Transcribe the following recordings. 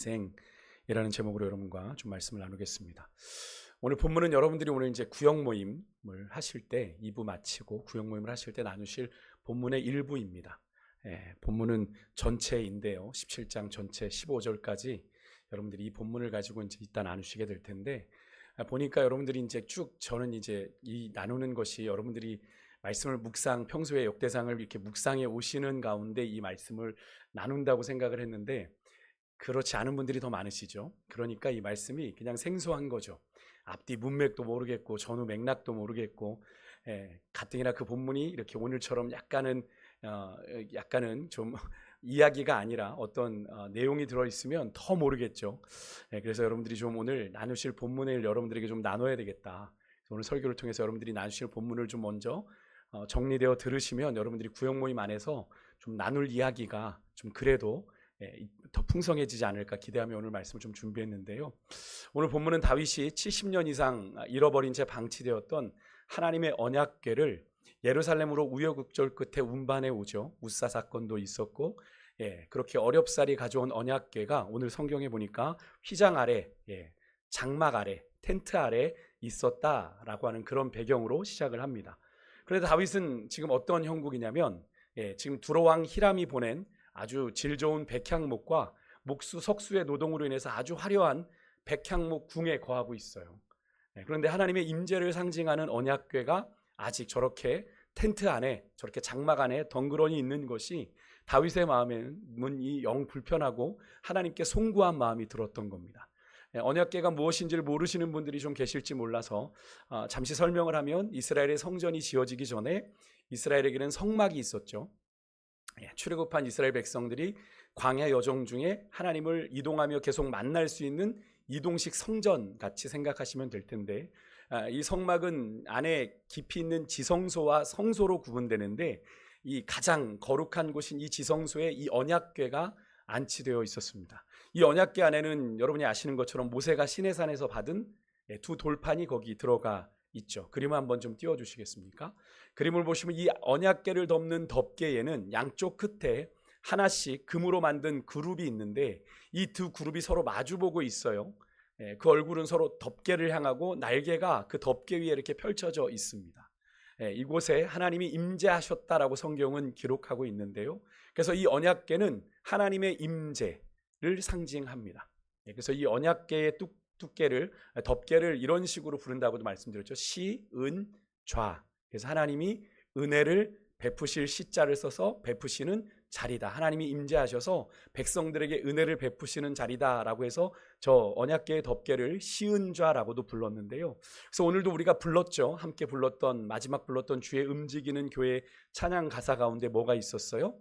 인생이라는 제목으로 여러분과 좀 말씀을 나누겠습니다. 오늘 본문은 여러분들이 오늘 이제 구역 모임을 하실 때 2부 마치고 구역 모임을 하실 때 나누실 본문의 일부입니다. 본문은 전체인데요. 17장 전체 15절까지 여러분들이 이 본문을 가지고 이제 이따 나누시게 될 텐데, 보니까 여러분들이 이제 쭉 저는 이제 이 나누는 것이 여러분들이 말씀을 평소에 역대상을 이렇게 묵상해 오시는 가운데 이 말씀을 나눈다고 생각을 했는데, 그렇지 않은 분들이 더 많으시죠. 그러니까 이 말씀이 그냥 생소한 거죠. 앞뒤 문맥도 모르겠고 전후 맥락도 모르겠고, 가뜩이나 그 본문이 이렇게 오늘처럼 약간은 좀 이야기가 아니라 어떤 내용이 들어있으면 더 모르겠죠. 그래서 여러분들이 좀 오늘 나누실 본문을 여러분들에게 좀 나눠야 되겠다. 오늘 설교를 통해서 여러분들이 나누실 본문을 좀 먼저 정리되어 들으시면 여러분들이 구역 모임 안에서 좀 나눌 이야기가 좀 그래도 더 풍성해지지 않을까 기대하며 오늘 말씀을 좀 준비했는데요. 오늘 본문은 다윗이 70년 이상 잃어버린 채 방치되었던 하나님의 언약궤를 예루살렘으로 우여곡절 끝에 운반해 오죠. 우사 사건도 있었고, 그렇게 어렵사리 가져온 언약궤가 오늘 성경에 보니까 휘장 아래, 장막 아래, 텐트 아래 있었다라고 하는 그런 배경으로 시작을 합니다. 그런데 다윗은 지금 어떤 형국이냐면, 지금 두로왕 히람이 보낸 아주 질 좋은 백향목과 목수 석수의 노동으로 인해서 아주 화려한 백향목 궁에 거하고 있어요. 그런데 하나님의 임재를 상징하는 언약궤가 아직 저렇게 텐트 안에, 저렇게 장막 안에 덩그러니 있는 것이 다윗의 마음에는 이 영 불편하고 하나님께 송구한 마음이 들었던 겁니다. 언약궤가 무엇인지를 모르시는 분들이 좀 계실지 몰라서 잠시 설명을 하면, 이스라엘의 성전이 지어지기 전에 이스라엘에게는 성막이 있었죠. 출애굽한 이스라엘 백성들이 광야 여정 중에 하나님을 이동하며 계속 만날 수 있는 이동식 성전 같이 생각하시면 될 텐데, 이 성막은 안에 깊이 있는 지성소와 성소로 구분되는데, 이 가장 거룩한 곳인 이 지성소에 이 언약궤가 안치되어 있었습니다. 이 언약궤 안에는 여러분이 아시는 것처럼 모세가 시내산에서 받은 두 돌판이 거기 들어가 있죠. 그림을 한번 좀 띄워주시겠습니까? 그림을 보시면 이 언약궤를 덮는 덮개에는 양쪽 끝에 하나씩 금으로 만든 그룹이 있는데, 이 두 그룹이 서로 마주보고 있어요. 그 얼굴은 서로 덮개를 향하고 날개가 그 덮개 위에 이렇게 펼쳐져 있습니다. 이곳에 하나님이 임재하셨다라고 성경은 기록하고 있는데요. 그래서 이 언약궤는 하나님의 임재를 상징합니다. 그래서 이 언약궤의 덮개를 이런 식으로 부른다고도 말씀드렸죠. 시, 은, 좌. 그래서 하나님이 은혜를 베푸실 시자를 써서 베푸시는 자리다. 하나님이 임재하셔서 백성들에게 은혜를 베푸시는 자리다라고 해서 저 언약궤의 덮개를 시은좌라고도 불렀는데요. 그래서 오늘도 우리가 불렀죠. 함께 마지막 불렀던 주의 움직이는 교회 찬양 가사 가운데 뭐가 있었어요?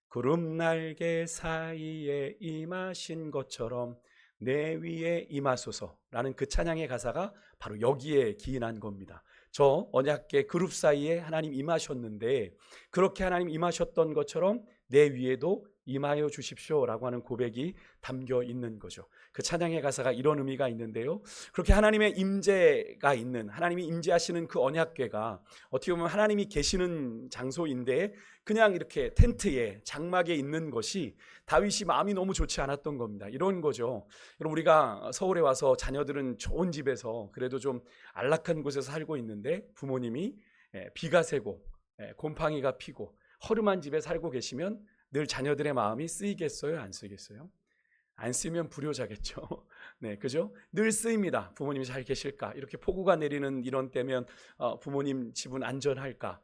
구름 날개 사이에 임하신 것처럼 내 위에 임하소서라는 그 찬양의 가사가 바로 여기에 기인한 겁니다. 저 언약궤 그룹 사이에 하나님 임하셨는데, 그렇게 하나님 임하셨던 것처럼 내 위에도 임하여 주십시오라고 하는 고백이 담겨 있는 거죠. 그 찬양의 가사가 이런 의미가 있는데요. 그렇게 하나님의 임재가 있는, 하나님이 임재하시는 그 언약궤가 어떻게 보면 하나님이 계시는 장소인데 그냥 이렇게 텐트에, 장막에 있는 것이 다윗이 마음이 너무 좋지 않았던 겁니다. 이런 거죠. 여러분, 우리가 서울에 와서 자녀들은 좋은 집에서 그래도 좀 안락한 곳에서 살고 있는데 부모님이 비가 새고 곰팡이가 피고 허름한 집에 살고 계시면 늘 자녀들의 마음이 쓰이겠어요? 안 쓰이겠어요? 안 쓰이면 불효자겠죠. 네, 그죠? 늘 쓰입니다. 부모님이 잘 계실까? 이렇게 폭우가 내리는 이런 때면 부모님 집은 안전할까?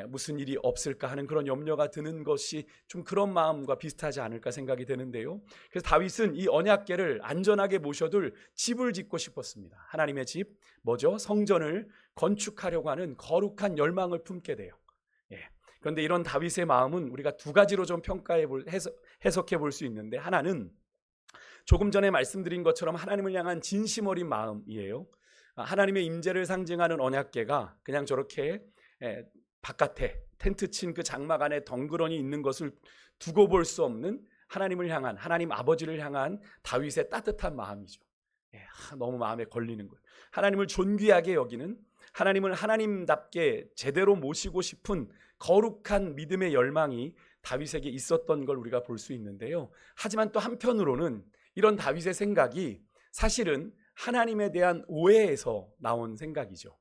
무슨 일이 없을까 하는 그런 염려가 드는 것이 좀 그런 마음과 비슷하지 않을까 생각이 되는데요. 그래서 다윗은 이 언약궤를 안전하게 모셔둘 집을 짓고 싶었습니다. 하나님의 집, 뭐죠? 성전을 건축하려고 하는 거룩한 열망을 품게 돼요. 그런데 이런 다윗의 마음은 우리가 두 가지로 좀 해석해 볼 수 있는데, 하나는 조금 전에 말씀드린 것처럼 하나님을 향한 진심 어린 마음이에요. 하나님의 임재를 상징하는 언약궤가 그냥 저렇게 바깥에 텐트 친 그 장막 안에 덩그러니 있는 것을 두고 볼 수 없는 하나님을 향한, 하나님 아버지를 향한 다윗의 따뜻한 마음이죠. 너무 마음에 걸리는 거예요. 하나님을 존귀하게 여기는, 하나님을 하나님답게 제대로 모시고 싶은 거룩한 믿음의 열망이 다윗에게 있었던 걸 우리가 볼 수 있는데요. 하지만 또 한편으로는 이런 다윗의 생각이 사실은 하나님에 대한 오해에서 나온 생각이죠.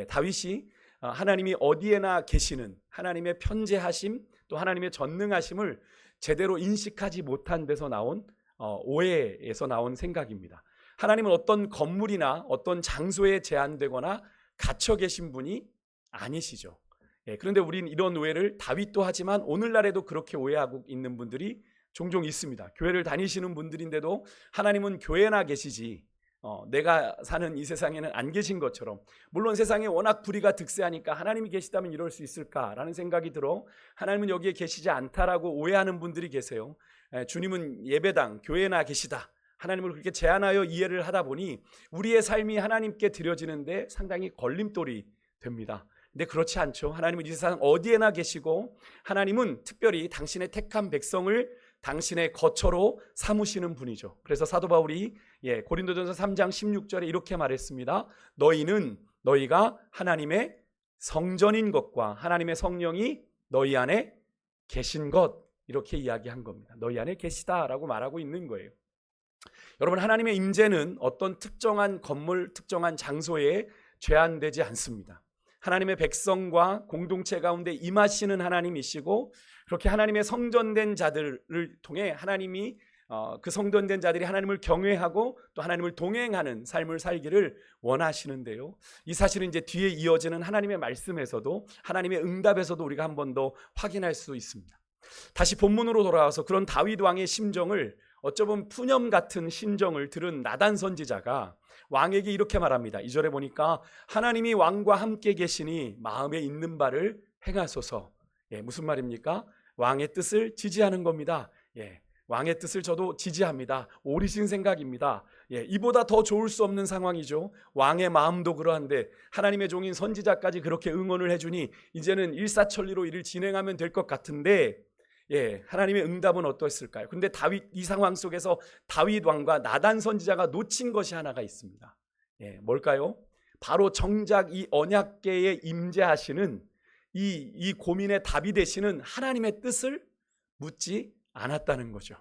다윗이 하나님이 어디에나 계시는 하나님의 편재하심 또 하나님의 전능하심을 제대로 인식하지 못한 데서 나온 오해에서 나온 생각입니다. 하나님은 어떤 건물이나 어떤 장소에 제한되거나 갇혀 계신 분이 아니시죠. 그런데 우린 이런 오해를 다윗도 하지만 오늘날에도 그렇게 오해하고 있는 분들이 종종 있습니다. 교회를 다니시는 분들인데도 하나님은 교회나 계시지 내가 사는 이 세상에는 안 계신 것처럼, 물론 세상에 워낙 불의가 득세하니까 하나님이 계시다면 이럴 수 있을까라는 생각이 들어 하나님은 여기에 계시지 않다라고 오해하는 분들이 계세요. 주님은 예배당, 교회나 계시다, 하나님을 그렇게 제한하여 이해를 하다 보니 우리의 삶이 하나님께 드려지는데 상당히 걸림돌이 됩니다. 근데 그렇지 않죠. 하나님은 이 세상 어디에나 계시고 하나님은 특별히 당신의 택한 백성을 당신의 거처로 삼으시는 분이죠. 그래서 사도 바울이 고린도전서 3장 16절에 이렇게 말했습니다. 너희가 하나님의 성전인 것과 하나님의 성령이 너희 안에 계신 것, 이렇게 이야기한 겁니다. 너희 안에 계시다라고 말하고 있는 거예요. 여러분, 하나님의 임재는 어떤 특정한 건물, 특정한 장소에 제한되지 않습니다. 하나님의 백성과 공동체 가운데 임하시는 하나님이시고, 그렇게 하나님의 성전된 자들을 통해 하나님이 그 성전된 자들이 하나님을 경외하고 또 하나님을 동행하는 삶을 살기를 원하시는데요. 이 사실은 이제 뒤에 이어지는 하나님의 말씀에서도, 하나님의 응답에서도 우리가 한 번 더 확인할 수 있습니다. 다시 본문으로 돌아와서 그런 다윗 왕의 심정을, 어쩌면 푸념 같은 심정을 들은 나단 선지자가 왕에게 이렇게 말합니다. 2절에 보니까 하나님이 왕과 함께 계시니 마음에 있는 바를 행하소서. 무슨 말입니까? 왕의 뜻을 지지하는 겁니다. 왕의 뜻을 저도 지지합니다. 옳으신 생각입니다. 이보다 더 좋을 수 없는 상황이죠. 왕의 마음도 그러한데 하나님의 종인 선지자까지 그렇게 응원을 해주니 이제는 일사천리로 일을 진행하면 될 것 같은데, 하나님의 응답은 어떠했을까요? 근데 이 상황 속에서 다윗 왕과 나단 선지자가 놓친 것이 하나가 있습니다. 뭘까요? 바로 정작 이 언약궤에 임재하시는 이 고민의 답이 되시는 하나님의 뜻을 묻지 않았다는 거죠.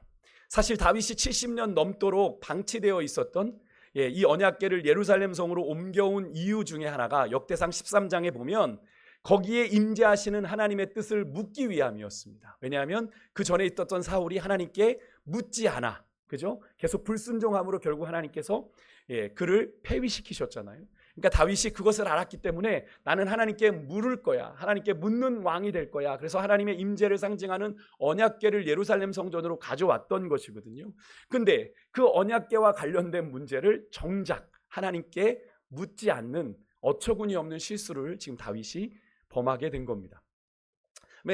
사실 다윗이 70년 넘도록 방치되어 있었던 이 언약궤를 예루살렘 성으로 옮겨온 이유 중에 하나가 역대상 13장에 보면 거기에 임재하시는 하나님의 뜻을 묻기 위함이었습니다. 왜냐하면 그 전에 있었던 사울이 하나님께 묻지 않아, 그죠? 계속 불순종함으로 결국 하나님께서 그를 폐위시키셨잖아요. 그러니까 다윗이 그것을 알았기 때문에 나는 하나님께 물을 거야, 하나님께 묻는 왕이 될 거야. 그래서 하나님의 임재를 상징하는 언약궤를 예루살렘 성전으로 가져왔던 것이거든요. 근데 그 언약궤와 관련된 문제를 정작 하나님께 묻지 않는 어처구니 없는 실수를 지금 다윗이 범하게 된 겁니다.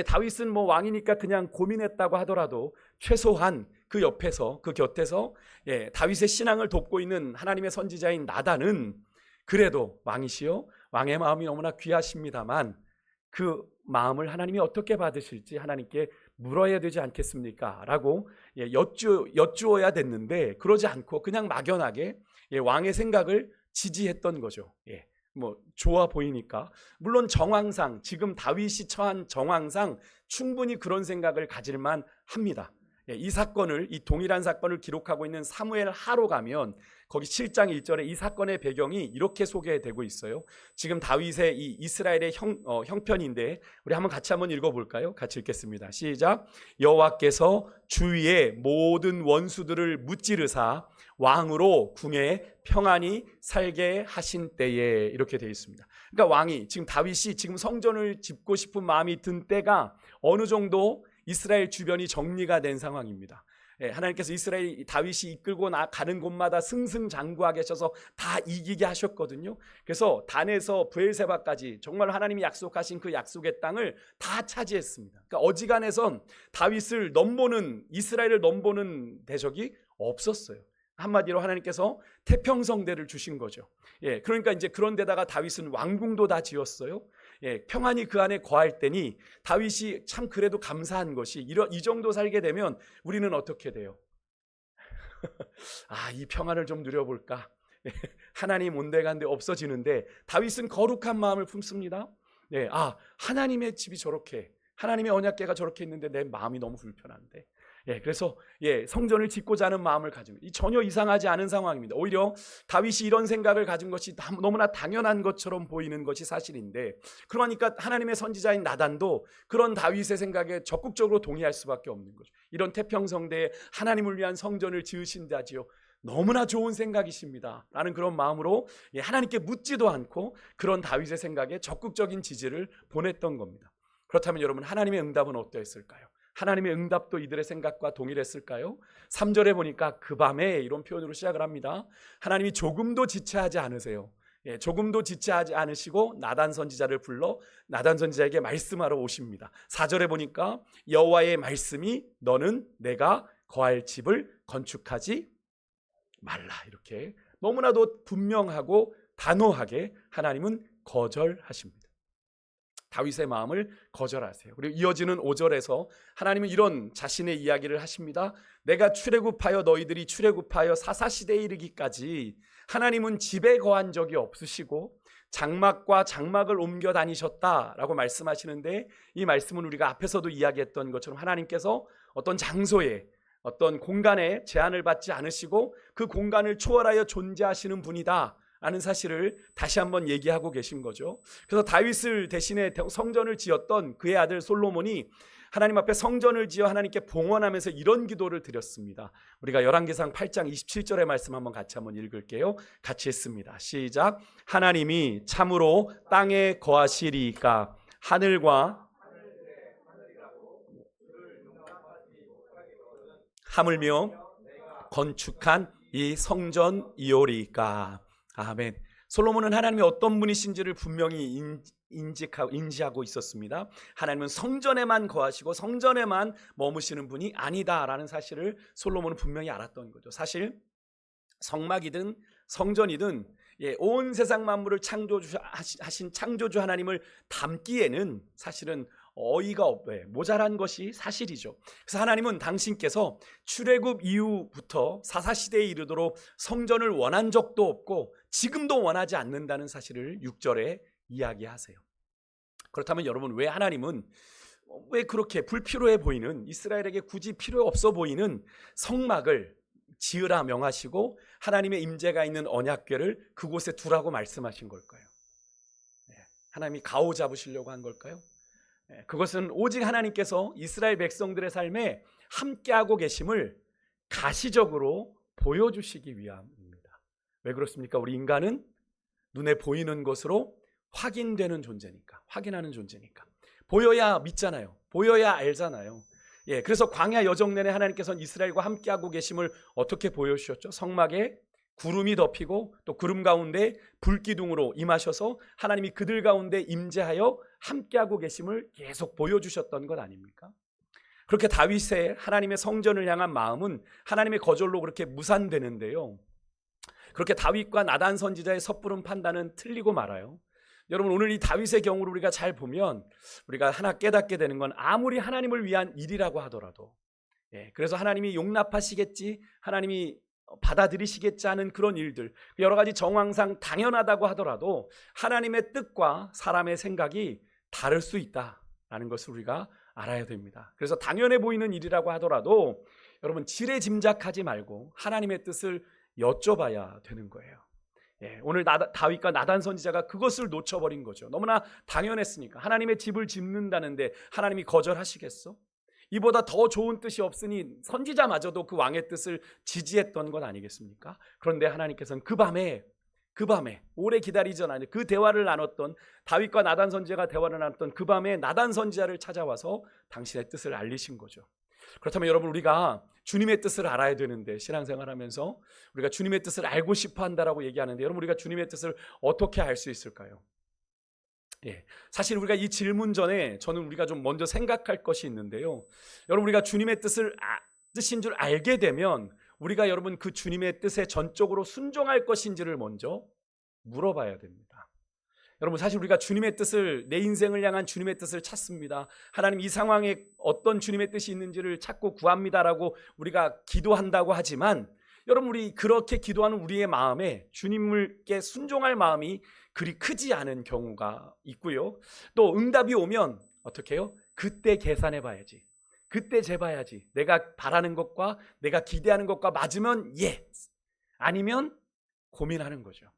다윗은 왕이니까 그냥 고민했다고 하더라도 최소한 그 옆에서, 그 곁에서 다윗의 신앙을 돕고 있는 하나님의 선지자인 나단은 그래도 왕이시여 왕의 마음이 너무나 귀하십니다만 그 마음을 하나님이 어떻게 받으실지 하나님께 물어야 되지 않겠습니까? 라고 여쭈어야 됐는데 그러지 않고 그냥 막연하게 왕의 생각을 지지했던 거죠. 좋아 보이니까. 물론 정황상, 지금 다윗이 처한 정황상 충분히 그런 생각을 가질만 합니다. 이 사건을, 이 동일한 사건을 기록하고 있는 사무엘 하로 가면 거기 7장 1절에 이 사건의 배경이 이렇게 소개되고 있어요. 지금 다윗의 이 이스라엘의 형편인데 우리 같이 한번 읽어볼까요? 같이 읽겠습니다. 시작. 여호와께서 주위의 모든 원수들을 무찌르사 왕으로 궁에 평안히 살게 하신 때에, 이렇게 되어 있습니다. 그러니까 왕이, 지금 다윗이 지금 성전을 짓고 싶은 마음이 든 때가 어느 정도 이스라엘 주변이 정리가 된 상황입니다. 하나님께서 이스라엘 다윗이 이끌고 가는 곳마다 승승장구하게 하셔서 다 이기게 하셨거든요. 그래서 단에서 브엘세바까지 정말 하나님이 약속하신 그 약속의 땅을 다 차지했습니다. 그러니까 어지간해선 다윗을 넘보는, 이스라엘을 넘보는 대적이 없었어요. 한마디로 하나님께서 태평성대를 주신 거죠. 그러니까 이제 그런 데다가 다윗은 왕궁도 다 지었어요. 평안히 그 안에 거할 때니 다윗이 참 그래도 감사한 것이 이 정도 살게 되면 우리는 어떻게 돼요? 이 평안을 좀 누려볼까? 하나님 온데간데 없어지는데 다윗은 거룩한 마음을 품습니다. 하나님의 집이 저렇게, 하나님의 언약궤가 저렇게 있는데 내 마음이 너무 불편한데, 그래서 성전을 짓고자 하는 마음을 가진 이 전혀 이상하지 않은 상황입니다. 오히려 다윗이 이런 생각을 가진 것이 너무나 당연한 것처럼 보이는 것이 사실인데, 그러니까 하나님의 선지자인 나단도 그런 다윗의 생각에 적극적으로 동의할 수밖에 없는 거죠. 이런 태평성대에 하나님을 위한 성전을 지으신다지요, 너무나 좋은 생각이십니다 라는 그런 마음으로 하나님께 묻지도 않고 그런 다윗의 생각에 적극적인 지지를 보냈던 겁니다. 그렇다면 여러분, 하나님의 응답은 어떠했을까요? 하나님의 응답도 이들의 생각과 동일했을까요? 3절에 보니까 그 밤에 이런 표현으로 시작을 합니다. 하나님이 조금도 지체하지 않으세요. 조금도 지체하지 않으시고 나단 선지자를 불러 나단 선지자에게 말씀하러 오십니다. 4절에 보니까 여호와의 말씀이 너는 내가 거할 집을 건축하지 말라, 이렇게 너무나도 분명하고 단호하게 하나님은 거절하십니다. 다윗의 마음을 거절하세요. 그리고 이어지는 5절에서 하나님은 이런 자신의 이야기를 하십니다. 내가 출애굽하여 너희들이 출애굽하여 사사시대에 이르기까지 하나님은 집에 거한 적이 없으시고 장막과 장막을 옮겨 다니셨다라고 말씀하시는데, 이 말씀은 우리가 앞에서도 이야기했던 것처럼 하나님께서 어떤 장소에, 어떤 공간에 제한을 받지 않으시고 그 공간을 초월하여 존재하시는 분이다 라는 사실을 다시 한번 얘기하고 계신 거죠. 그래서 다윗을 대신해 성전을 지었던 그의 아들 솔로몬이 하나님 앞에 성전을 지어 하나님께 봉헌하면서 이런 기도를 드렸습니다. 우리가 열왕기상 8장 27절의 말씀 같이 한번 읽을게요. 같이 했습니다. 시작. 하나님이 참으로 땅에 거하시리이까 하늘과 하물며 건축한 이 성전이오리이까. 아멘. 솔로몬은 하나님이 어떤 분이신지를 분명히 인지하고 있었습니다. 하나님은 성전에만 거하시고 성전에만 머무시는 분이 아니다라는 사실을 솔로몬은 분명히 알았던 거죠. 사실 성막이든 성전이든 온 세상 만물을 창조하신 창조주 하나님을 담기에는 사실은 어이가 모자란 것이 사실이죠. 그래서 하나님은 당신께서 출애굽 이후부터 사사시대에 이르도록 성전을 원한 적도 없고 지금도 원하지 않는다는 사실을 6절에 이야기하세요. 그렇다면 여러분, 왜 하나님은 왜 그렇게 불필요해 보이는, 이스라엘에게 굳이 필요 없어 보이는 성막을 지으라 명하시고 하나님의 임재가 있는 언약궤를 그곳에 두라고 말씀하신 걸까요? 하나님이 가오 잡으시려고 한 걸까요? 그것은 오직 하나님께서 이스라엘 백성들의 삶에 함께하고 계심을 가시적으로 보여주시기 위함입니다. 왜 그렇습니까? 우리 인간은 눈에 보이는 것으로 확인되는 존재니까, 확인하는 존재니까. 보여야 믿잖아요. 보여야 알잖아요. 그래서 광야 여정 내내 하나님께서는 이스라엘과 함께하고 계심을 어떻게 보여주셨죠? 성막에 구름이 덮이고 또 구름 가운데 불기둥으로 임하셔서 하나님이 그들 가운데 임재하여 함께하고 계심을 계속 보여주셨던 것 아닙니까? 그렇게 다윗의 하나님의 성전을 향한 마음은 하나님의 거절로 그렇게 무산되는데요, 그렇게 다윗과 나단 선지자의 섣부른 판단은 틀리고 말아요. 여러분, 오늘 이 다윗의 경우를 우리가 잘 보면 우리가 하나 깨닫게 되는 건, 아무리 하나님을 위한 일이라고 하더라도 그래서 하나님이 용납하시겠지, 하나님이 받아들이시겠지 하는 그런 일들, 여러 가지 정황상 당연하다고 하더라도 하나님의 뜻과 사람의 생각이 다를 수 있다라는 것을 우리가 알아야 됩니다. 그래서 당연해 보이는 일이라고 하더라도 여러분, 지레짐작하지 말고 하나님의 뜻을 여쭤봐야 되는 거예요. 오늘 다윗과 나단 선지자가 그것을 놓쳐버린 거죠. 너무나 당연했으니까. 하나님의 집을 짓는다는데 하나님이 거절하시겠어? 이보다 더 좋은 뜻이 없으니 선지자마저도 그 왕의 뜻을 지지했던 것 아니겠습니까? 그런데 하나님께서는 그 밤에 오래 기다리지 않았는데 그 대화를 나눴던, 다윗과 나단 선지자가 대화를 나눴던 그 밤에 나단 선지자를 찾아와서 당신의 뜻을 알리신 거죠. 그렇다면 여러분, 우리가 주님의 뜻을 알아야 되는데, 신앙생활하면서 우리가 주님의 뜻을 알고 싶어 한다라고 얘기하는데, 여러분, 우리가 주님의 뜻을 어떻게 알 수 있을까요? 사실 우리가 이 질문 전에 저는 우리가 좀 먼저 생각할 것이 있는데요, 여러분, 우리가 주님의 뜻인 줄 알게 되면 우리가 여러분 그 주님의 뜻에 전적으로 순종할 것인지를 먼저 물어봐야 됩니다. 여러분, 사실 우리가 주님의 뜻을, 내 인생을 향한 주님의 뜻을 찾습니다. 하나님, 이 상황에 어떤 주님의 뜻이 있는지를 찾고 구합니다라고 우리가 기도한다고 하지만, 여러분, 우리 그렇게 기도하는 우리의 마음에 주님께 순종할 마음이 그리 크지 않은 경우가 있고요, 또 응답이 오면 어떻게 해요? 그때 계산해 봐야지, 그때 재봐야지. 내가 바라는 것과 내가 기대하는 것과 맞으면 예, 아니면 고민하는 거죠.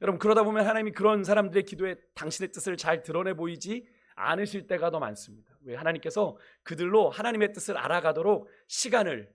여러분, 그러다 보면 하나님이 그런 사람들의 기도에 당신의 뜻을 잘 드러내 보이지 않으실 때가 더 많습니다. 왜? 하나님께서 그들로 하나님의 뜻을 알아가도록 시간을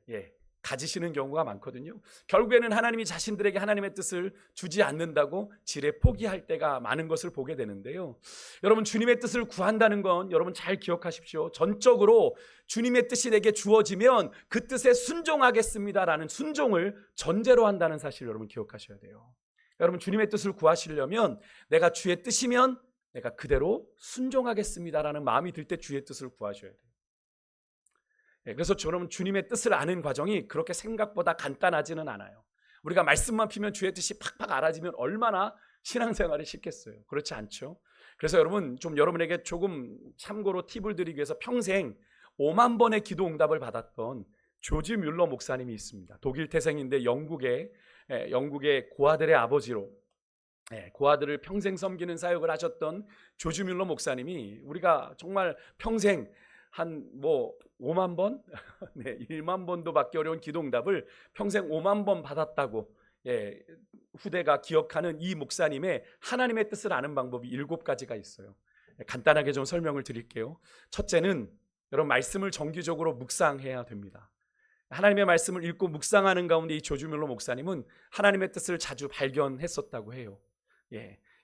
가지시는 경우가 많거든요. 결국에는 하나님이 자신들에게 하나님의 뜻을 주지 않는다고 지레 포기할 때가 많은 것을 보게 되는데요. 여러분, 주님의 뜻을 구한다는 건 여러분 잘 기억하십시오. 전적으로 주님의 뜻이 내게 주어지면 그 뜻에 순종하겠습니다라는 순종을 전제로 한다는 사실을 여러분 기억하셔야 돼요. 여러분, 주님의 뜻을 구하시려면 내가 주의 뜻이면 내가 그대로 순종하겠습니다라는 마음이 들 때 주의 뜻을 구하셔야 돼요. 그래서 여러분, 주님의 뜻을 아는 과정이 그렇게 생각보다 간단하지는 않아요. 우리가 말씀만 피면 주의 뜻이 팍팍 알아지면 얼마나 신앙생활이 쉽겠어요. 그렇지 않죠? 그래서 여러분, 좀 여러분에게 조금 참고로 팁을 드리기 위해서 평생 5만 번의 기도 응답을 받았던 조지 뮬러 목사님이 있습니다. 독일 태생인데 영국의 고아들의 아버지로 고아들을 평생 섬기는 사역을 하셨던 조지 뮬러 목사님이 우리가 정말 평생 한 5만 번, 1만 번도 받기 어려운 기도응답을 평생 5만 번 받았다고 후대가 기억하는 이 목사님의 하나님의 뜻을 아는 방법이 7가지가 있어요. 간단하게 좀 설명을 드릴게요. 첫째는 여러분, 말씀을 정기적으로 묵상해야 됩니다. 하나님의 말씀을 읽고 묵상하는 가운데 이 조지 뮬러 목사님은 하나님의 뜻을 자주 발견했었다고 해요.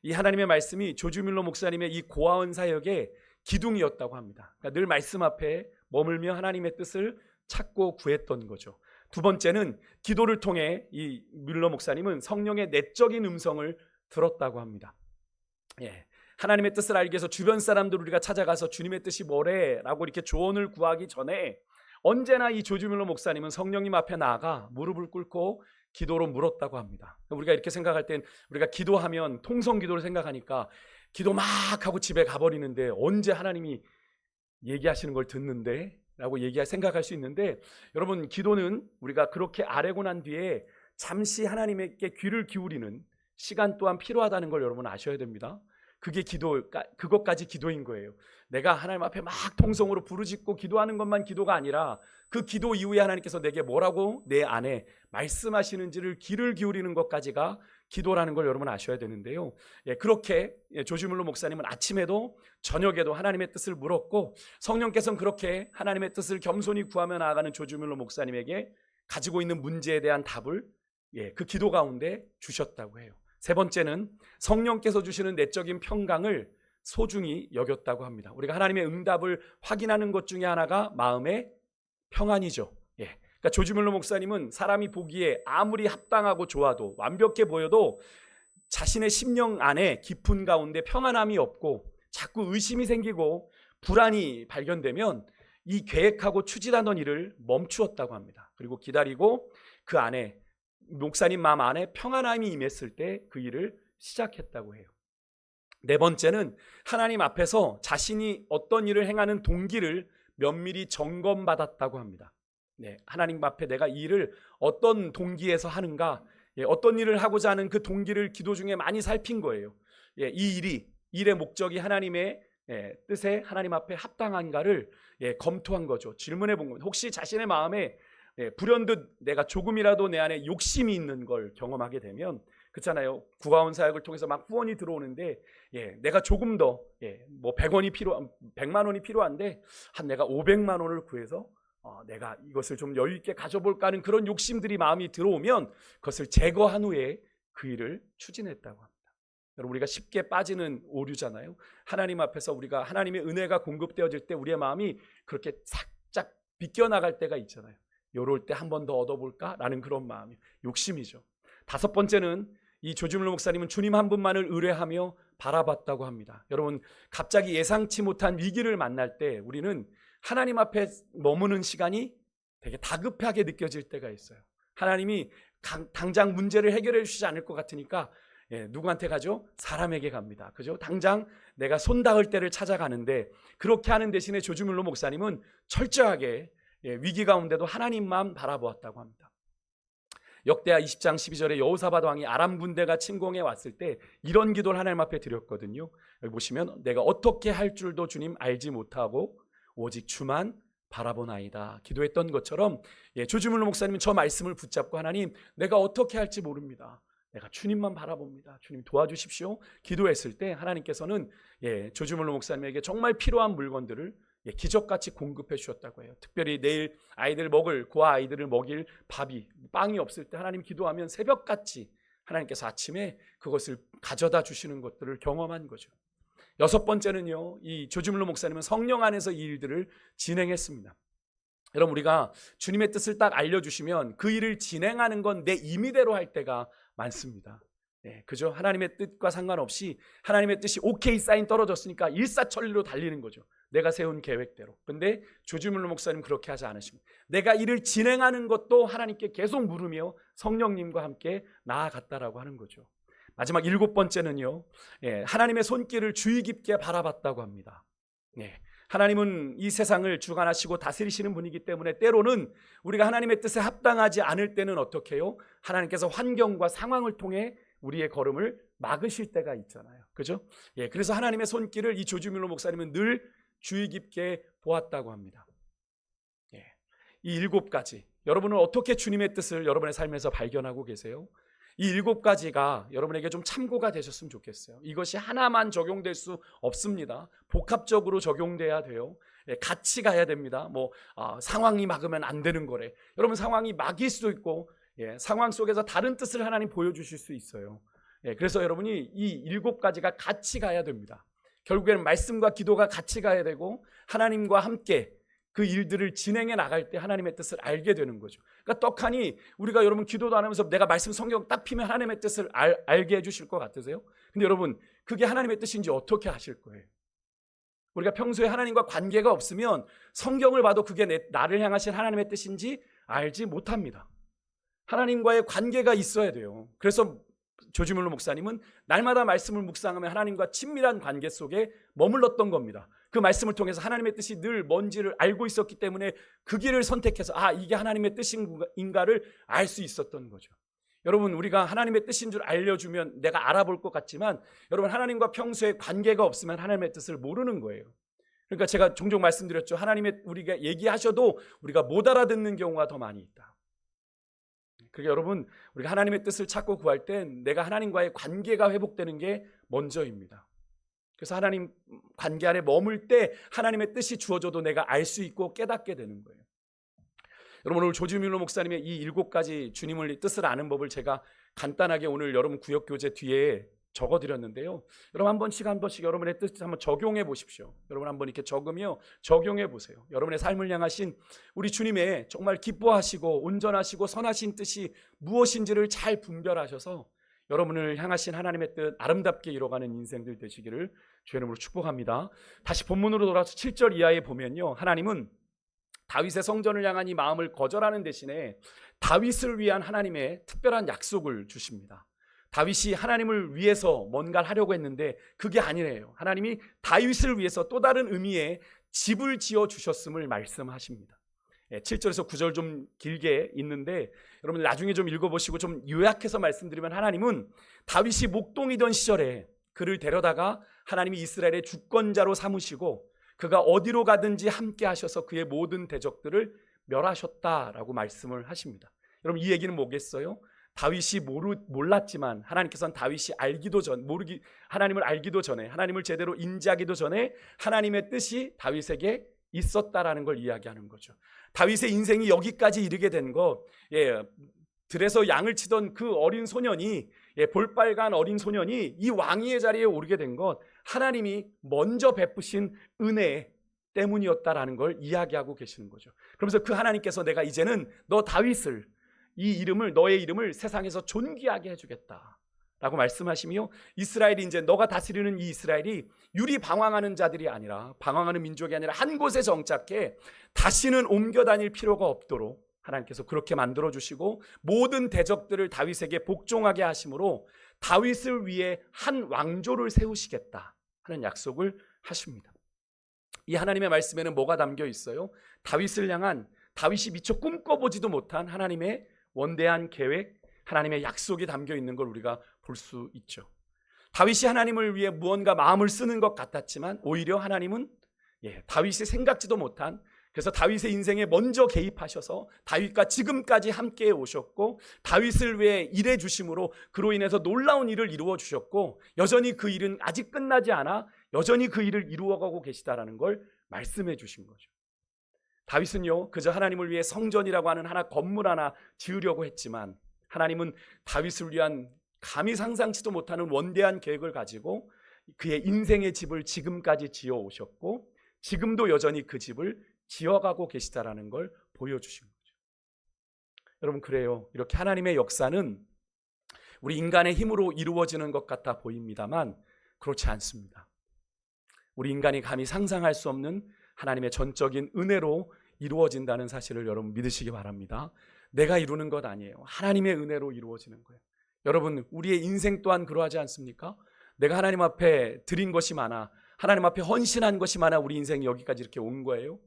이 하나님의 말씀이 조지 뮬러 목사님의 이 고아원 사역의 기둥이었다고 합니다. 그러니까 늘 말씀 앞에 머물며 하나님의 뜻을 찾고 구했던 거죠. 두 번째는 기도를 통해 이 뮬러 목사님은 성령의 내적인 음성을 들었다고 합니다. 하나님의 뜻을 알기 위해서 주변 사람들 우리가 찾아가서 주님의 뜻이 뭐래라고 이렇게 조언을 구하기 전에 언제나 이 조지 뮬러 목사님은 성령님 앞에 나아가 무릎을 꿇고 기도로 물었다고 합니다. 우리가 이렇게 생각할 땐 우리가 기도하면 통성 기도를 생각하니까 기도 막 하고 집에 가버리는데 언제 하나님이 얘기하시는 걸 듣는데? 라고 생각할 수 있는데, 여러분, 기도는 우리가 그렇게 아뢰고 난 뒤에 잠시 하나님께 귀를 기울이는 시간 또한 필요하다는 걸 여러분 아셔야 됩니다. 그것까지 기도인 거예요. 내가 하나님 앞에 막 통성으로 부르짖고 기도하는 것만 기도가 아니라 그 기도 이후에 하나님께서 내게 뭐라고 내 안에 말씀하시는지를 귀를 기울이는 것까지가 기도라는 걸 여러분 아셔야 되는데요. 그렇게 조지 뮬러 목사님은 아침에도 저녁에도 하나님의 뜻을 물었고, 성령께서는 그렇게 하나님의 뜻을 겸손히 구하며 나아가는 조지 뮬러 목사님에게 가지고 있는 문제에 대한 답을 그 기도 가운데 주셨다고 해요. 세 번째는 성령께서 주시는 내적인 평강을 소중히 여겼다고 합니다. 우리가 하나님의 응답을 확인하는 것 중에 하나가 마음의 평안이죠. 그러니까 조지 뮬러 목사님은 사람이 보기에 아무리 합당하고 좋아도 완벽해 보여도 자신의 심령 안에 깊은 가운데 평안함이 없고 자꾸 의심이 생기고 불안이 발견되면 이 계획하고 추진하던 일을 멈추었다고 합니다. 그리고 기다리고 그 안에 목사님 마음 안에 평안함이 임했을 때 그 일을 시작했다고 해요. 네 번째는 하나님 앞에서 자신이 어떤 일을 행하는 동기를 면밀히 점검받았다고 합니다. 하나님 앞에 내가 이 일을 어떤 동기에서 하는가, 어떤 일을 하고자 하는 그 동기를 기도 중에 많이 살핀 거예요. 이 일의 목적이 하나님의 뜻에 하나님 앞에 합당한가를 검토한 거죠. 질문해 본 겁니다. 혹시 자신의 마음에 불현듯 내가 조금이라도 내 안에 욕심이 있는 걸 경험하게 되면, 그렇잖아요. 구가원 사역을 통해서 막 후원이 들어오는데 내가 조금 더 100만 원이 필요한데 내가 500만 원을 구해서 내가 이것을 좀 여유 있게 가져볼까 하는 그런 욕심들이 마음이 들어오면 그것을 제거한 후에 그 일을 추진했다고 합니다. 여러분, 우리가 쉽게 빠지는 오류잖아요. 하나님 앞에서 우리가 하나님의 은혜가 공급되어질 때 우리의 마음이 그렇게 살짝 비껴나갈 때가 있잖아요. 요럴 때 한 번 더 얻어볼까? 라는 그런 마음이 욕심이죠. 다섯 번째는 이 조지 뮬러 목사님은 주님 한 분만을 의뢰하며 바라봤다고 합니다. 여러분, 갑자기 예상치 못한 위기를 만날 때 우리는 하나님 앞에 머무는 시간이 되게 다급하게 느껴질 때가 있어요. 하나님이 당장 문제를 해결해 주시지 않을 것 같으니까 누구한테 가죠? 사람에게 갑니다. 그죠? 당장 내가 손 닿을 때를 찾아가는데, 그렇게 하는 대신에 조지 뮬러 목사님은 철저하게 위기 가운데도 하나님만 바라보았다고 합니다. 역대하 20장 12절에 여호사밧 왕이 아람 군대가 침공해 왔을 때 이런 기도를 하나님 앞에 드렸거든요. 여기 보시면 내가 어떻게 할 줄도 주님 알지 못하고 오직 주만 바라보나이다 기도했던 것처럼 조지물로 목사님은 저 말씀을 붙잡고 하나님 내가 어떻게 할지 모릅니다. 내가 주님만 바라봅니다. 주님 도와주십시오. 기도했을 때 하나님께서는 조지물로 목사님에게 정말 필요한 물건들을 기적같이 공급해 주셨다고 해요. 특별히 내일 아이들 먹을 고아 아이들을 먹일 빵이 없을 때 하나님 기도하면 새벽같이 하나님께서 아침에 그것을 가져다 주시는 것들을 경험한 거죠. 6번째는요, 이 조지물로 목사님은 성령 안에서 이 일들을 진행했습니다. 여러분, 우리가 주님의 뜻을 딱 알려주시면 그 일을 진행하는 건 내 임의대로 할 때가 많습니다. 그죠? 하나님의 뜻과 상관없이 하나님의 뜻이 오케이 사인 떨어졌으니까 일사천리로 달리는 거죠. 내가 세운 계획대로. 근데 조지물로 목사님 그렇게 하지 않으십니다. 내가 일을 진행하는 것도 하나님께 계속 물으며 성령님과 함께 나아갔다라고 하는 거죠. 마지막 7번째는요, 하나님의 손길을 주의 깊게 바라봤다고 합니다. 하나님은 이 세상을 주관하시고 다스리시는 분이기 때문에 때로는 우리가 하나님의 뜻에 합당하지 않을 때는 어떻게 해요? 하나님께서 환경과 상황을 통해 우리의 걸음을 막으실 때가 있잖아요. 그죠? 그래서 하나님의 손길을 이 조지밀로 목사님은 늘 주의 깊게 보았다고 합니다. 이 7가지, 여러분은 어떻게 주님의 뜻을 여러분의 삶에서 발견하고 계세요? 이 7가지가 여러분에게 좀 참고가 되셨으면 좋겠어요. 이것이 하나만 적용될 수 없습니다. 복합적으로 적용돼야 돼요. 같이 가야 됩니다. 상황이 막으면 안 되는 거래. 여러분, 상황이 막일 수도 있고 상황 속에서 다른 뜻을 하나님 보여주실 수 있어요. 그래서 여러분이 이 7가지가 같이 가야 됩니다. 결국에는 말씀과 기도가 같이 가야 되고 하나님과 함께 그 일들을 진행해 나갈 때 하나님의 뜻을 알게 되는 거죠. 그러니까 떡하니 우리가 여러분 기도도 안 하면서 내가 말씀 성경 딱 피면 하나님의 뜻을 알게 해주실 것 같으세요? 근데 여러분, 그게 하나님의 뜻인지 어떻게 아실 거예요? 우리가 평소에 하나님과 관계가 없으면 성경을 봐도 그게 나를 향하신 하나님의 뜻인지 알지 못합니다. 하나님과의 관계가 있어야 돼요. 그래서 조지물로 목사님은 날마다 말씀을 묵상하며 하나님과 친밀한 관계 속에 머물렀던 겁니다. 그 말씀을 통해서 하나님의 뜻이 늘 뭔지를 알고 있었기 때문에 그 길을 선택해서 이게 하나님의 뜻인가를 알 수 있었던 거죠. 여러분, 우리가 하나님의 뜻인 줄 알려주면 내가 알아볼 것 같지만 여러분, 하나님과 평소에 관계가 없으면 하나님의 뜻을 모르는 거예요. 그러니까 제가 종종 말씀드렸죠. 하나님의 우리가 얘기하셔도 우리가 못 알아듣는 경우가 더 많이 있다. 그러니까 여러분, 우리가 하나님의 뜻을 찾고 구할 땐 내가 하나님과의 관계가 회복되는 게 먼저입니다. 그래서 하나님 관계 안에 머물 때 하나님의 뜻이 주어져도 내가 알 수 있고 깨닫게 되는 거예요. 여러분, 오늘 조지밀로 목사님의 이 7가지 주님의 뜻을 아는 법을 제가 간단하게 오늘 여러분 구역교재 뒤에 적어드렸는데요. 여러분 한 번씩 여러분의 뜻을 한번 적용해 보십시오. 여러분 한번 이렇게 적으며 적용해 보세요. 여러분의 삶을 향하신 우리 주님의 정말 기뻐하시고 온전하시고 선하신 뜻이 무엇인지를 잘 분별하셔서 여러분을 향하신 하나님의 뜻 아름답게 이뤄가는 인생들 되시기를 주의 이름으로 축복합니다. 다시 본문으로 돌아서 7절 이하에 보면요, 하나님은 다윗의 성전을 향한 이 마음을 거절하는 대신에 다윗을 위한 하나님의 특별한 약속을 주십니다. 다윗이 하나님을 위해서 뭔가를 하려고 했는데 그게 아니래요. 하나님이 다윗을 위해서 또 다른 의미의 집을 지어 주셨음을 말씀하십니다. 7절에서 9절 좀 길게 있는데 여러분 나중에 좀 읽어보시고 좀 요약해서 말씀드리면, 하나님은 다윗이 목동이던 시절에 그를 데려다가 하나님이 이스라엘의 주권자로 삼으시고 그가 어디로 가든지 함께 하셔서 그의 모든 대적들을 멸하셨다라고 말씀을 하십니다. 여러분, 이 얘기는 뭐겠어요? 다윗이 몰랐지만 하나님께서는 다윗이 하나님을 알기도 전에, 하나님을 제대로 인지하기도 전에 하나님의 뜻이 다윗에게 있었다라는 걸 이야기하는 거죠. 다윗의 인생이 여기까지 이르게 된 것, 들에서 양을 치던 그 어린 소년이, 볼빨간 어린 소년이 이 왕위의 자리에 오르게 된 것, 하나님이 먼저 베푸신 은혜 때문이었다라는 걸 이야기하고 계시는 거죠. 그러면서 그 하나님께서 내가 이제는 너의 이름을 세상에서 존귀하게 해주겠다 라고 말씀하시며, 이스라엘이 이제 너가 다스리는 이 이스라엘이 유리 방황하는 자들이 아니라, 방황하는 민족이 아니라 한 곳에 정착해 다시는 옮겨 다닐 필요가 없도록 하나님께서 그렇게 만들어주시고 모든 대적들을 다윗에게 복종하게 하심으로 다윗을 위해 한 왕조를 세우시겠다 하는 약속을 하십니다. 이 하나님의 말씀에는 뭐가 담겨 있어요? 다윗을 향한, 다윗이 미처 꿈꿔보지도 못한 하나님의 원대한 계획, 하나님의 약속이 담겨 있는 걸 우리가 볼 수 있죠. 다윗이 하나님을 위해 무언가 마음을 쓰는 것 같았지만 오히려 하나님은 다윗이 생각지도 못한 그래서 다윗의 인생에 먼저 개입하셔서 다윗과 지금까지 함께 오셨고 다윗을 위해 일해 주심으로 그로 인해서 놀라운 일을 이루어 주셨고 여전히 그 일은 아직 끝나지 않아 여전히 그 일을 이루어가고 계시다라는 걸 말씀해 주신 거죠. 다윗은요 그저 하나님을 위해 성전이라고 하는 건물 하나 지으려고 했지만 하나님은 다윗을 위한 감히 상상치도 못하는 원대한 계획을 가지고 그의 인생의 집을 지금까지 지어 오셨고 지금도 여전히 그 집을 지어가고 계시다라는 걸 보여주신 거죠. 여러분 그래요. 이렇게 하나님의 역사는 우리 인간의 힘으로 이루어지는 것 같아 보입니다만 그렇지 않습니다. 우리 인간이 감히 상상할 수 없는 하나님의 전적인 은혜로 이루어진다는 사실을 여러분 믿으시기 바랍니다. 내가 이루는 것 아니에요. 하나님의 은혜로 이루어지는 거예요. 여러분 우리의 인생 또한 그러하지 않습니까? 내가 하나님 앞에 드린 것이 많아 하나님 앞에 헌신한 것이 많아 우리 인생이 여기까지 이렇게 온 거예요?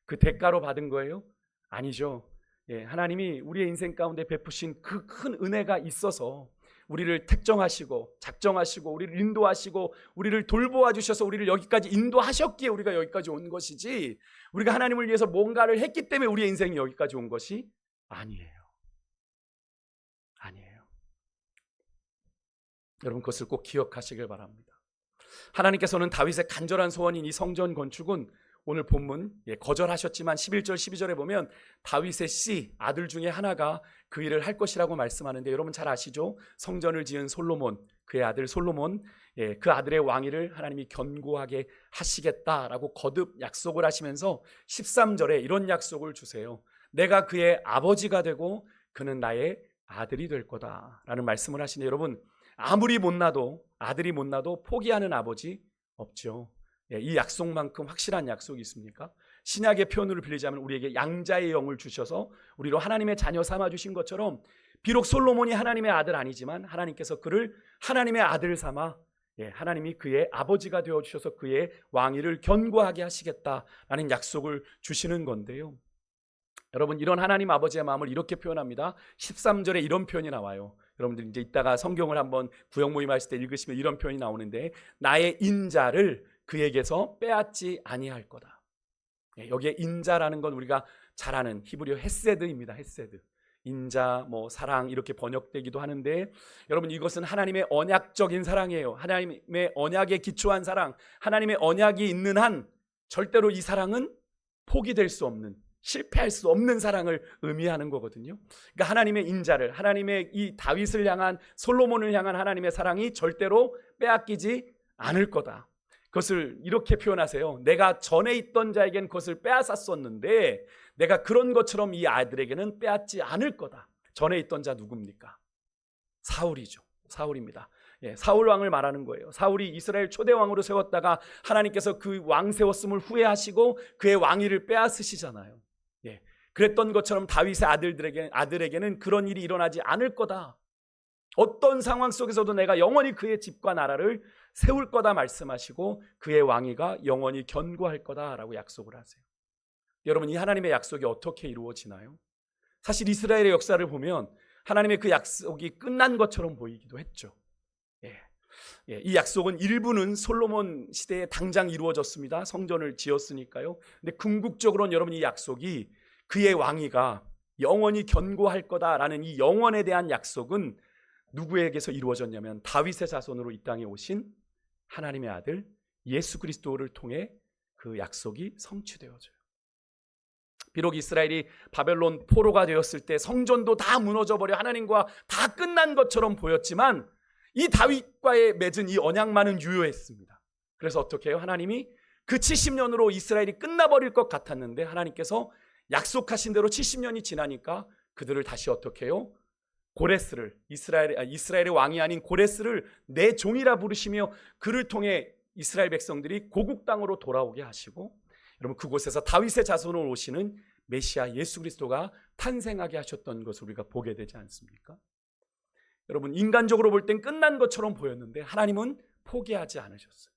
그 대가로 받은 거예요? 아니죠. 하나님이 우리의 인생 가운데 베푸신 그 큰 은혜가 있어서 우리를 택정하시고 작정하시고 우리를 인도하시고 우리를 돌보아 주셔서 우리를 여기까지 인도하셨기에 우리가 여기까지 온 것이지 우리가 하나님을 위해서 뭔가를 했기 때문에 우리의 인생이 여기까지 온 것이 아니에요. 아니에요. 여러분 그것을 꼭 기억하시길 바랍니다. 하나님께서는 다윗의 간절한 소원인 이 성전 건축은 오늘 본문 거절하셨지만 11절 12절에 보면 다윗의 씨 아들 중에 하나가 그 일을 할 것이라고 말씀하는데 여러분 잘 아시죠? 성전을 지은 솔로몬 그의 아들 솔로몬 그 아들의 왕위를 하나님이 견고하게 하시겠다라고 거듭 약속을 하시면서 13절에 이런 약속을 주세요. 내가 그의 아버지가 되고 그는 나의 아들이 될 거다라는 말씀을 하시는데 여러분 아무리 못나도 아들이 못나도 포기하는 아버지 없죠. 이 약속만큼 확실한 약속이 있습니까? 신약의 표현으로 빌리자면 우리에게 양자의 영을 주셔서 우리로 하나님의 자녀 삼아 주신 것처럼 비록 솔로몬이 하나님의 아들 아니지만 하나님께서 그를 하나님의 아들 삼아 하나님이 그의 아버지가 되어 주셔서 그의 왕위를 견고하게 하시겠다라는 약속을 주시는 건데요. 여러분 이런 하나님 아버지의 마음을 이렇게 표현합니다. 13절에 이런 표현이 나와요. 여러분들 이제 이따가 성경을 한번 구역 모임 하실 때 읽으시면 이런 표현이 나오는데 나의 인자를 그에게서 빼앗지 아니할 거다. 여기에 인자라는 건 우리가 잘 아는 히브리어 헤세드입니다. 헤세드. 인자, 사랑 이렇게 번역되기도 하는데 여러분 이것은 하나님의 언약적인 사랑이에요. 하나님의 언약에 기초한 사랑, 하나님의 언약이 있는 한 절대로 이 사랑은 포기될 수 없는 실패할 수 없는 사랑을 의미하는 거거든요. 그러니까 하나님의 인자를 하나님의 이 다윗을 향한 솔로몬을 향한 하나님의 사랑이 절대로 빼앗기지 않을 거다. 그것을 이렇게 표현하세요. 내가 전에 있던 자에겐 그것을 빼앗았었는데 내가 그런 것처럼 이 아들에게는 빼앗지 않을 거다. 전에 있던 자 누굽니까? 사울이죠. 사울입니다. 사울 왕을 말하는 거예요. 사울이 이스라엘 초대 왕으로 세웠다가 하나님께서 그 왕 세웠음을 후회하시고 그의 왕위를 빼앗으시잖아요. 그랬던 것처럼 다윗의 아들에게는 그런 일이 일어나지 않을 거다. 어떤 상황 속에서도 내가 영원히 그의 집과 나라를 세울 거다 말씀하시고 그의 왕위가 영원히 견고할 거다라고 약속을 하세요. 여러분 이 하나님의 약속이 어떻게 이루어지나요? 사실 이스라엘의 역사를 보면 하나님의 그 약속이 끝난 것처럼 보이기도 했죠. 이 약속은 일부는 솔로몬 시대에 당장 이루어졌습니다. 성전을 지었으니까요. 근데 궁극적으로는 여러분 이 약속이 그의 왕위가 영원히 견고할 거다라는 이 영원에 대한 약속은 누구에게서 이루어졌냐면 다윗의 자손으로 이 땅에 오신 하나님의 아들 예수 그리스도를 통해 그 약속이 성취되어져요. 비록 이스라엘이 바벨론 포로가 되었을 때 성전도 다 무너져버려 하나님과 다 끝난 것처럼 보였지만 이 다윗과의 맺은 이 언약만은 유효했습니다. 그래서 어떻게 해요? 하나님이 그 70년으로 이스라엘이 끝나버릴 것 같았는데 하나님께서 약속하신 대로 70년이 지나니까 그들을 다시 어떻게 해요? 고레스를 이스라엘의 왕이 아닌 고레스를 내 종이라 부르시며 그를 통해 이스라엘 백성들이 고국 땅으로 돌아오게 하시고 여러분 그곳에서 다윗의 자손으로 오시는 메시아 예수 그리스도가 탄생하게 하셨던 것을 우리가 보게 되지 않습니까? 여러분 인간적으로 볼 땐 끝난 것처럼 보였는데 하나님은 포기하지 않으셨어요.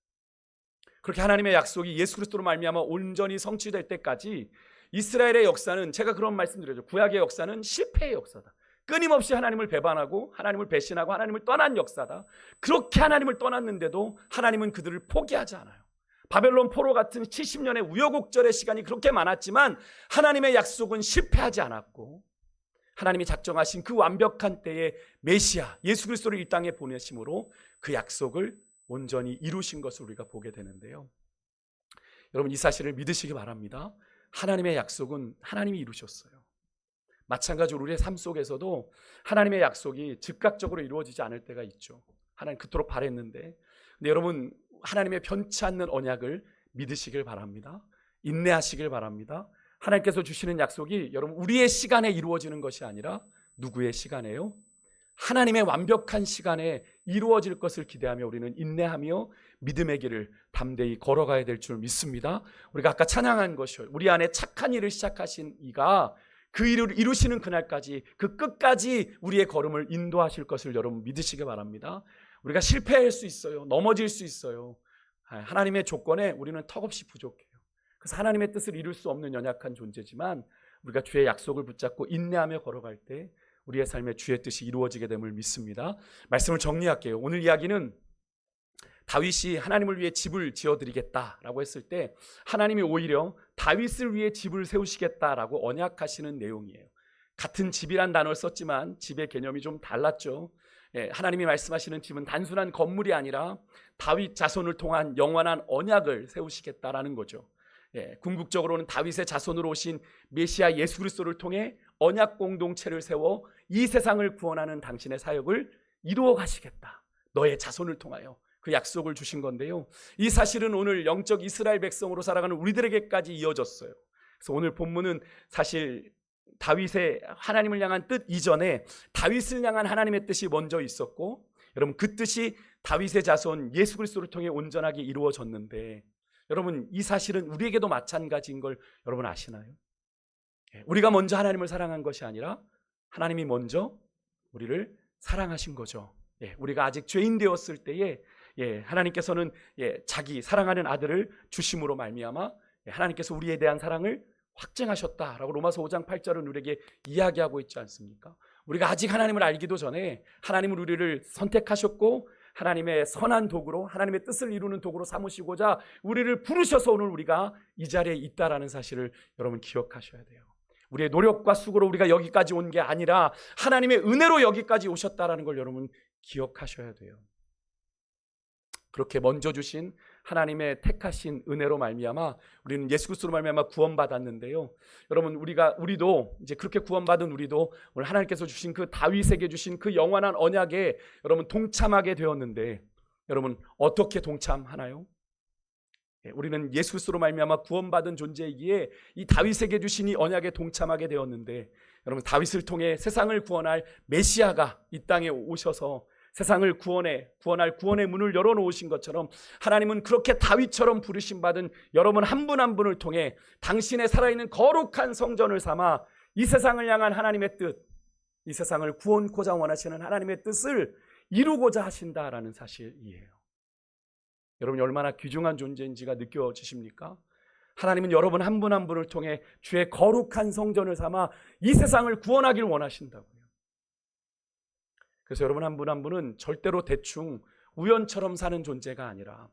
그렇게 하나님의 약속이 예수 그리스도로 말미암아 온전히 성취될 때까지 이스라엘의 역사는 제가 그런 말씀드렸죠. 구약의 역사는 실패의 역사다. 끊임없이 하나님을 배반하고 하나님을 배신하고 하나님을 떠난 역사다. 그렇게 하나님을 떠났는데도 하나님은 그들을 포기하지 않아요. 바벨론 포로 같은 70년의 우여곡절의 시간이 그렇게 많았지만 하나님의 약속은 실패하지 않았고 하나님이 작정하신 그 완벽한 때에 메시아 예수 그리스도를 이 땅에 보내심으로 그 약속을 온전히 이루신 것을 우리가 보게 되는데요. 여러분 이 사실을 믿으시기 바랍니다. 하나님의 약속은 하나님이 이루셨어요. 마찬가지로 우리의 삶 속에서도 하나님의 약속이 즉각적으로 이루어지지 않을 때가 있죠. 하나님 그토록 바랬는데. 근데 여러분 하나님의 변치 않는 언약을 믿으시길 바랍니다. 인내하시길 바랍니다. 하나님께서 주시는 약속이 여러분 우리의 시간에 이루어지는 것이 아니라 누구의 시간에요? 하나님의 완벽한 시간에 이루어질 것을 기대하며 우리는 인내하며 믿음의 길을 담대히 걸어가야 될 줄 믿습니다. 우리가 아까 찬양한 것이요, 우리 안에 착한 일을 시작하신 이가 그 일을 이루시는 그날까지 그 끝까지 우리의 걸음을 인도하실 것을 여러분 믿으시기 바랍니다. 우리가 실패할 수 있어요. 넘어질 수 있어요. 하나님의 조건에 우리는 턱없이 부족해요. 그래서 하나님의 뜻을 이룰 수 없는 연약한 존재지만 우리가 주의 약속을 붙잡고 인내하며 걸어갈 때 우리의 삶에 주의 뜻이 이루어지게 됨을 믿습니다. 말씀을 정리할게요. 오늘 이야기는 다윗이 하나님을 위해 집을 지어드리겠다라고 했을 때 하나님이 오히려 다윗을 위해 집을 세우시겠다라고 언약하시는 내용이에요. 같은 집이란 단어를 썼지만 집의 개념이 좀 달랐죠. 하나님이 말씀하시는 집은 단순한 건물이 아니라 다윗 자손을 통한 영원한 언약을 세우시겠다라는 거죠. 궁극적으로는 다윗의 자손으로 오신 메시아 예수 그리스도를 통해 언약 공동체를 세워 이 세상을 구원하는 당신의 사역을 이루어 가시겠다. 너의 자손을 통하여 그 약속을 주신 건데요. 이 사실은 오늘 영적 이스라엘 백성으로 살아가는 우리들에게까지 이어졌어요. 그래서 오늘 본문은 사실 다윗의 하나님을 향한 뜻 이전에 다윗을 향한 하나님의 뜻이 먼저 있었고, 여러분 그 뜻이 다윗의 자손 예수 그리스도를 통해 온전하게 이루어졌는데, 여러분 이 사실은 우리에게도 마찬가지인 걸 여러분 아시나요? 우리가 먼저 하나님을 사랑한 것이 아니라 하나님이 먼저 우리를 사랑하신 거죠. 우리가 아직 죄인 되었을 때에 하나님께서는 자기 사랑하는 아들을 주심으로 말미암아 하나님께서 우리에 대한 사랑을 확증하셨다라고 로마서 5장 8절은 우리에게 이야기하고 있지 않습니까? 우리가 아직 하나님을 알기도 전에 하나님은 우리를 선택하셨고 하나님의 선한 도구로 하나님의 뜻을 이루는 도구로 삼으시고자 우리를 부르셔서 오늘 우리가 이 자리에 있다라는 사실을 여러분 기억하셔야 돼요. 우리의 노력과 수고로 우리가 여기까지 온 게 아니라 하나님의 은혜로 여기까지 오셨다라는 걸 여러분 기억하셔야 돼요. 그렇게 먼저 주신 하나님의 택하신 은혜로 말미암아 우리는 예수 그리스도로 말미암아 구원받았는데요. 여러분 우리도 이제 그렇게 구원받은 우리도 오늘 하나님께서 주신 그 다윗에게 주신 그 영원한 언약에 여러분 동참하게 되었는데, 여러분 어떻게 동참하나요? 우리는 예수 그리스도로 말미암아 구원받은 존재이기에 이 다윗에게 주신 이 언약에 동참하게 되었는데, 여러분 다윗을 통해 세상을 구원할 메시아가 이 땅에 오셔서 세상을 구원할 구원의 문을 열어놓으신 것처럼 하나님은 그렇게 다윗처럼 부르심 받은 여러분 한 분 한 분을 통해 당신의 살아있는 거룩한 성전을 삼아 이 세상을 향한 하나님의 뜻, 이 세상을 구원코자 원하시는 하나님의 뜻을 이루고자 하신다라는 사실이에요. 여러분이 얼마나 귀중한 존재인지가 느껴지십니까? 하나님은 여러분 한 분 한 분을 통해 주의 거룩한 성전을 삼아 이 세상을 구원하길 원하신다고요. 그래서 여러분 한 분 한 분은 절대로 대충 우연처럼 사는 존재가 아니라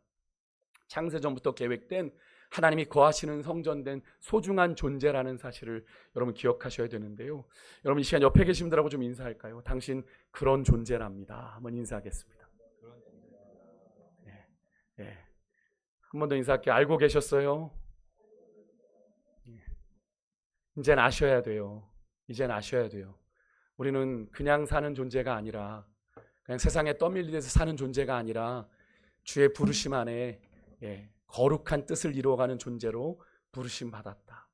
창세전부터 계획된 하나님이 거하시는 성전된 소중한 존재라는 사실을 여러분 기억하셔야 되는데요. 여러분 이 시간 옆에 계신 분들하고 좀 인사할까요? 당신 그런 존재랍니다. 한번 인사하겠습니다. 한 번 더 인사할게요. 알고 계셨어요? 이젠 아셔야 돼요. 이젠 아셔야 돼요. 우리는 그냥 사는 존재가 아니라, 그냥 세상에 떠밀리듯이 사는 존재가 아니라 주의 부르심 안에 거룩한 뜻을 이루어가는 존재로 부르심 받았다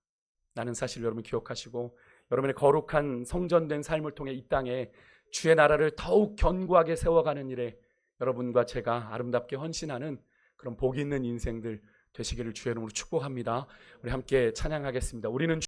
라는 사실을 여러분 기억하시고, 여러분의 거룩한 성전된 삶을 통해 이 땅에 주의 나라를 더욱 견고하게 세워가는 일에 여러분과 제가 아름답게 헌신하는 그런 복 있는 인생들 되시기를 주의 이름으로 축복합니다. 우리 함께 찬양하겠습니다. 우리는